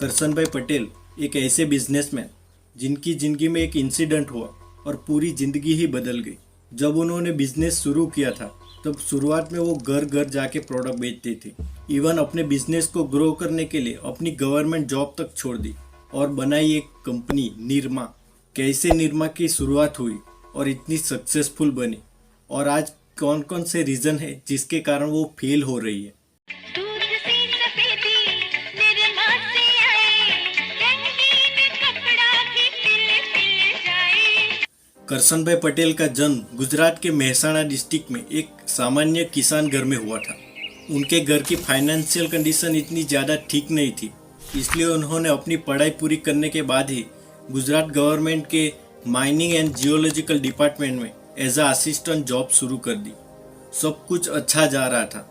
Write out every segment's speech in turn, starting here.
करसन भाई पटेल एक ऐसे बिजनेसमैन जिनकी ज़िंदगी में एक इंसिडेंट हुआ और पूरी ज़िंदगी ही बदल गई। जब उन्होंने बिजनेस शुरू किया था तब शुरुआत में वो घर घर जाके प्रोडक्ट बेचते थे। इवन अपने बिजनेस को ग्रो करने के लिए अपनी गवर्नमेंट जॉब तक छोड़ दी और बनाई एक कंपनी निरमा। कैसे निरमा की शुरुआत हुई और इतनी सक्सेसफुल बनी, और आज कौन कौन से रीज़न है जिसके कारण वो फेल हो रही है। दूध सी सफेदी निरमा से आए, रंगीन कपड़ा भी खिल खिल जाए। करसन भाई पटेल का जन्म गुजरात के मेहसाणा डिस्ट्रिक्ट में एक सामान्य किसान घर में हुआ था। उनके घर की फाइनेंशियल कंडीशन इतनी ज़्यादा ठीक नहीं थी, इसलिए उन्होंने अपनी पढ़ाई पूरी करने के बाद ही गुजरात गवर्नमेंट के माइनिंग एंड जियोलॉजिकल डिपार्टमेंट में एज अ असिस्टेंट जॉब शुरू कर दी। सब कुछ अच्छा जा रहा था,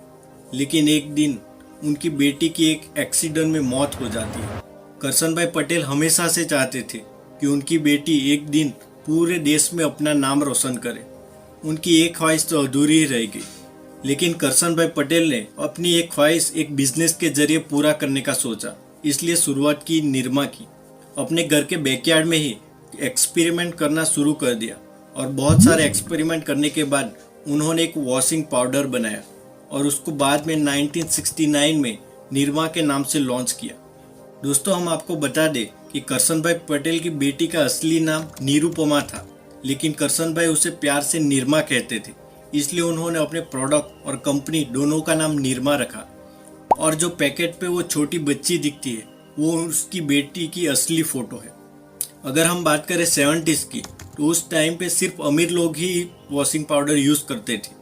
लेकिन एक दिन उनकी बेटी की एक एक्सीडेंट में मौत हो जाती है। करसन भाई पटेल हमेशा से चाहते थे कि उनकी बेटी एक दिन पूरे देश में अपना नाम रोशन करे। उनकी एक ख्वाहिश तो अधूरी ही रह गई, लेकिन करसन भाई पटेल ने अपनी एक ख्वाहिश एक बिजनेस के जरिए पूरा करने का सोचा, इसलिए शुरुआत की निरमा की। अपने घर के बैकयार्ड में ही एक्सपेरिमेंट करना शुरू कर दिया और बहुत सारे एक्सपेरिमेंट करने के बाद उन्होंने एक वॉशिंग पाउडर बनाया और उसको बाद में 1969 में निरमा के नाम से लॉन्च किया। दोस्तों, हम आपको बता दें कि करसन भाई पटेल की बेटी का असली नाम निरुपमा था, लेकिन करसन भाई उसे प्यार से निरमा कहते थे, इसलिए उन्होंने अपने प्रोडक्ट और कंपनी दोनों का नाम निरमा रखा। और जो पैकेट पे वो छोटी बच्ची दिखती है वो उसकी बेटी की असली फ़ोटो है। अगर हम बात करें 70s की, तो उस टाइम पे सिर्फ अमीर लोग ही वॉशिंग पाउडर यूज़ करते थे।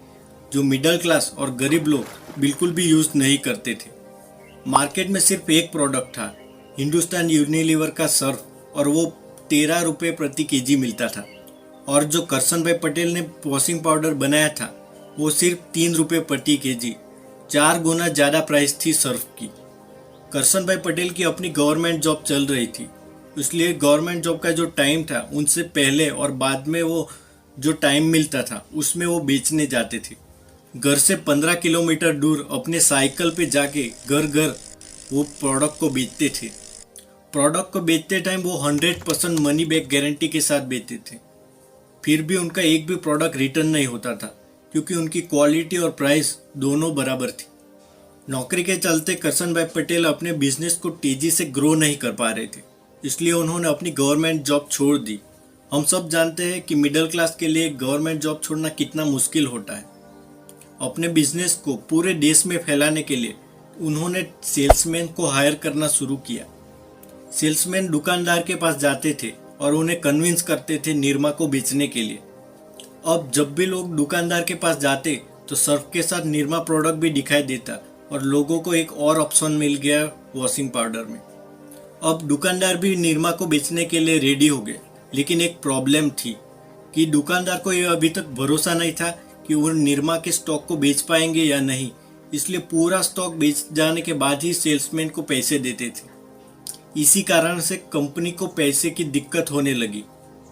जो मिडिल क्लास और गरीब लोग बिल्कुल भी यूज़ नहीं करते थे। मार्केट में सिर्फ एक प्रोडक्ट था, हिंदुस्तान यूनिलीवर का सर्फ, और वो 13 रुपये प्रति केजी मिलता था। और जो करसन भाई पटेल ने वॉशिंग पाउडर बनाया था वो सिर्फ 3 रुपये प्रति केजी, 4 गुना ज़्यादा प्राइस थी सर्फ की। करसन भाई पटेल की अपनी गवर्नमेंट जॉब चल रही थी, इसलिए गवर्नमेंट जॉब का जो टाइम था उनसे पहले और बाद में वो जो टाइम मिलता था उसमें वो बेचने जाते थे। घर से 15 किलोमीटर दूर अपने साइकिल पे जाके घर घर वो प्रोडक्ट को बेचते थे। प्रोडक्ट को बेचते टाइम वो 100% मनी बैक गारंटी के साथ बेचते थे। फिर भी उनका एक भी प्रोडक्ट रिटर्न नहीं होता था, क्योंकि उनकी क्वालिटी और प्राइस दोनों बराबर थी। नौकरी के चलते करसन भाई पटेल अपने बिजनेस को तेजी से ग्रो नहीं कर पा रहे थे, इसलिए उन्होंने अपनी गवर्नमेंट जॉब छोड़ दी। हम सब जानते हैं कि मिडिल क्लास के लिए गवर्नमेंट जॉब छोड़ना कितना मुश्किल होता है। अपने बिजनेस को पूरे देश में फैलाने के लिए उन्होंने सेल्समैन को हायर करना शुरू किया। सेल्समैन दुकानदार के पास जाते थे और उन्हें कन्विंस करते थे निरमा को बेचने के लिए। अब जब भी लोग दुकानदार के पास जाते तो सर्फ के साथ निरमा प्रोडक्ट भी दिखाई देता और लोगों को एक और ऑप्शन मिल गया वॉशिंग पाउडर में। अब दुकानदार भी निरमा को बेचने के लिए रेडी हो गए, लेकिन एक प्रॉब्लम थी कि दुकानदार को यह अभी तक भरोसा नहीं था कि वो निरमा के स्टॉक को बेच पाएंगे या नहीं, इसलिए पूरा स्टॉक बेच जाने के बाद ही सेल्समैन को पैसे देते थे। इसी कारण से कंपनी को पैसे की दिक्कत होने लगी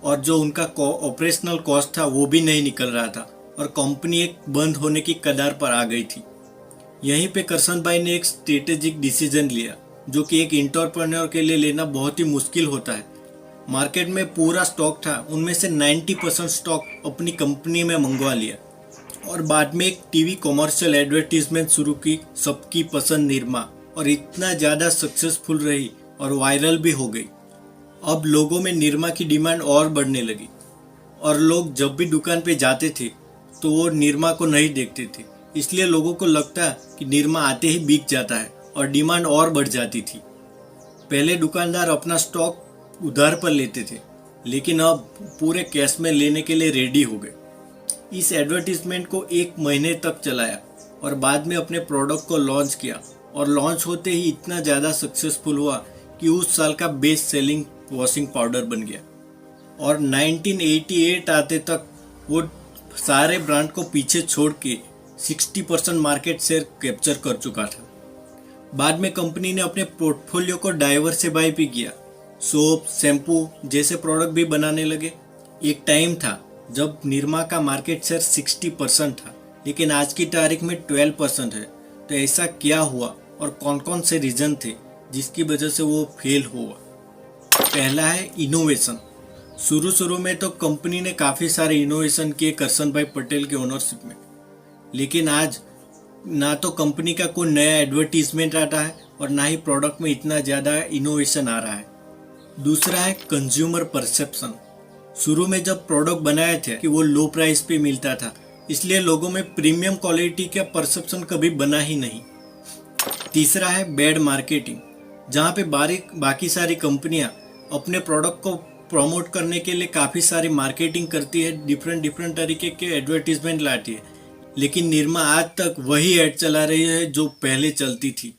और जो उनका ऑपरेशनल कॉस्ट था वो भी नहीं निकल रहा था और कंपनी एक बंद होने की कगार पर आ गई थी। यहीं पे करसन भाई ने एक स्ट्रेटेजिक डिसीजन लिया, जो कि एक एंटरप्रेन्योर के लिए लेना बहुत ही मुश्किल होता है। मार्केट में पूरा स्टॉक था, उनमें से 90% स्टॉक अपनी कंपनी में मंगवा लिया और बाद में एक टीवी कॉमर्शियल एडवर्टीजमेंट शुरू की, सबकी पसंद निरमा, और इतना ज़्यादा सक्सेसफुल रही और वायरल भी हो गई। अब लोगों में निरमा की डिमांड और बढ़ने लगी और लोग जब भी दुकान पे जाते थे तो वो निरमा को नहीं देखते थे, इसलिए लोगों को लगता कि निरमा आते ही बिक जाता है और डिमांड और बढ़ जाती थी। पहले दुकानदार अपना स्टॉक उधार पर लेते थे, लेकिन अब पूरे कैश में लेने के लिए रेडी हो गए। इस एडवर्टीजमेंट को 1 महीने तक चलाया और बाद में अपने प्रोडक्ट को लॉन्च किया, और लॉन्च होते ही इतना ज़्यादा सक्सेसफुल हुआ कि उस साल का बेस्ट सेलिंग वॉशिंग पाउडर बन गया। और 1988 आते तक वो सारे ब्रांड को पीछे छोड़ के 60% मार्केट शेयर कैप्चर कर चुका था। बाद में कंपनी ने अपने पोर्टफोलियो को डाइवर्सिफाई भी किया, सोप, शैम्पू जैसे प्रोडक्ट भी बनाने लगे। एक टाइम था जब निरमा का मार्केट शेयर 60% था, लेकिन आज की तारीख में 12% है। तो ऐसा क्या हुआ और कौन कौन से रीज़न थे जिसकी वजह से वो फेल हुआ। पहला है इनोवेशन। शुरू में तो कंपनी ने काफ़ी सारे इनोवेशन किए करसन भाई पटेल के ओनरशिप में, लेकिन आज ना तो कंपनी का कोई नया एडवर्टीजमेंट आता है और ना ही प्रोडक्ट में इतना ज़्यादा इनोवेशन आ रहा है। दूसरा है कंज्यूमर परसेप्शन। शुरू में जब प्रोडक्ट बनाए थे कि वो लो प्राइस पे मिलता था, इसलिए लोगों में प्रीमियम क्वालिटी का परसेप्शन कभी बना ही नहीं। तीसरा है बैड मार्केटिंग, जहाँ पे बाकी सारी कंपनियां अपने प्रोडक्ट को प्रमोट करने के लिए काफ़ी सारी मार्केटिंग करती है, डिफरेंट तरीके के एडवर्टीजमेंट लाती है, लेकिन निरमा आज तक वही ऐड चला रही है जो पहले चलती थी।